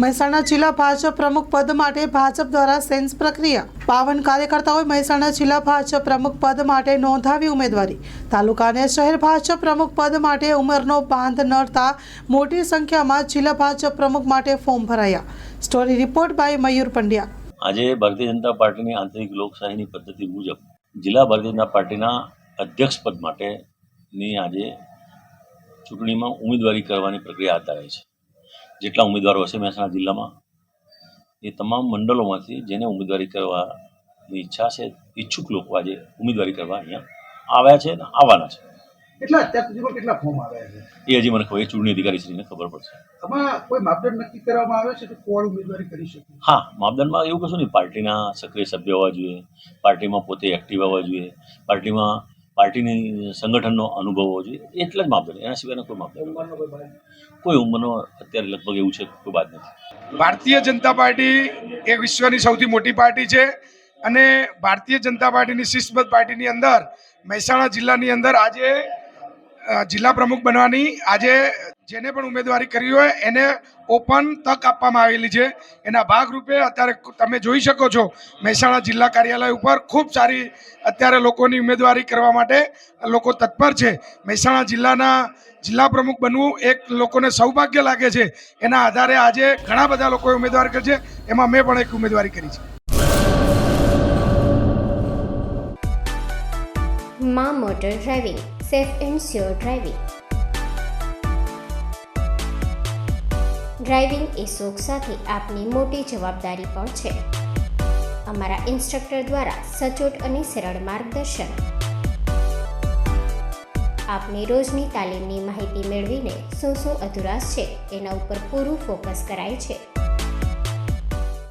મહેસાણા જિલ્લા ભાજપ પ્રમુખ પદ માટે ભાજપ દ્વારા સેન્સ પ્રક્રિયા. 52 કાર્યકર્તાઓએ મહેસાણા જિલ્લા ભાજપ પ્રમુખ પદ માટે નોંધાવી ઉમેદવારી. તાલુકા અને શહેર ભાજપ પ્રમુખ પદ માટે ઉંમરનો બાંધ નડતા મોટી સંખ્યામાં જિલ્લા ભાજપ પ્રમુખ માટે ફોર્મ ભરાયા. સ્ટોરી રિપોર્ટ બાય મયુર પંડ્યા. આજે ભારતીય જનતા પાર્ટીની આંતરિક લોકશાહીની પદ્ધતિ મુજબ જિલ્લા ભારતીય જનતા પાર્ટીના અધ્યક્ષ પદ માટેની આજે ચૂંટણીમાં ઉમેદવારી કરવાની પ્રક્રિયા હાથ ધરાઈ છે. જેટલા ઉમેદવારો હશે મહેસાણા જિલ્લામાં એ તમામ મંડળોમાંથી જેને ઉમેદવારી કરવાની ઈચ્છા છે, ઈચ્છુક લોકો આજે ઉમેદવારી કરવા અહીંયા આવ્યા છે અને આવવાના છે. અત્યાર સુધીમાં કેટલા ફોર્મ આવ્યા છે એ હજી મને ખબર, એ ચૂંટણી અધિકારીશ્રીને ખબર પડશે. આમાં કોઈ માપદંડ નક્કી કરવામાં આવે છે કે કોણ ઉમેદવારી કરી શકે? હા, માપદંડમાં એવું કશું નહીં. પાર્ટીના સક્રિય સભ્ય હોવા જોઈએ, પાર્ટીમાં પોતે એક્ટિવ હોવા જોઈએ, પાર્ટીની સંગઠનનો અનુભવ હોવો જોઈએ, એટલા જ માપદંડ. એના સિવાયના કોઈ માપદંડ, કોઈ ઉંમરનો અત્યારે લગભગ એવું છે કોઈ વાત નથી. ભારતીય જનતા પાર્ટી એ વિશ્વની સૌથી મોટી પાર્ટી છે અને ભારતીય જનતા પાર્ટીની શિસ્તબદ્ધ પાર્ટીની અંદર મહેસાણા જિલ્લાની અંદર આજે જિલ્લા પ્રમુખ બનવાની આજે જેને પણ ઉમેદવારી કરી હોય એને ઓપન તક આપવામાં આવેલી છે. એના ભાગરૂપે અત્યારે તમે જોઈ શકો છો મહેસાણા જિલ્લા કાર્યાલય ઉપર ખૂબ સારી અત્યારે લોકોની ઉમેદવારી કરવા માટે લોકો તત્પર છે. મહેસાણા જિલ્લાના જિલ્લા પ્રમુખ બનવું એક લોકોને સૌભાગ્ય લાગે છે. એના આધારે આજે ઘણા બધા લોકોએ ઉમેદવારી કરી છે. એમાં મેં પણ એક ઉમેદવારી કરી છે. માં motor driving, safe and sure driving. Driving એ શોખ સાથે આપની મોટી જવાબદારી પણ છે. અમારા ઇન્સ્ટ્રક્ટર દ્વારા સચોટ અને સરળ માર્ગદર્શન. આપની રોજની તાલીમની માહિતી મેળવીને શું અધુરાશ છે એના ઉપર પૂરું ફોકસ કરાય છે.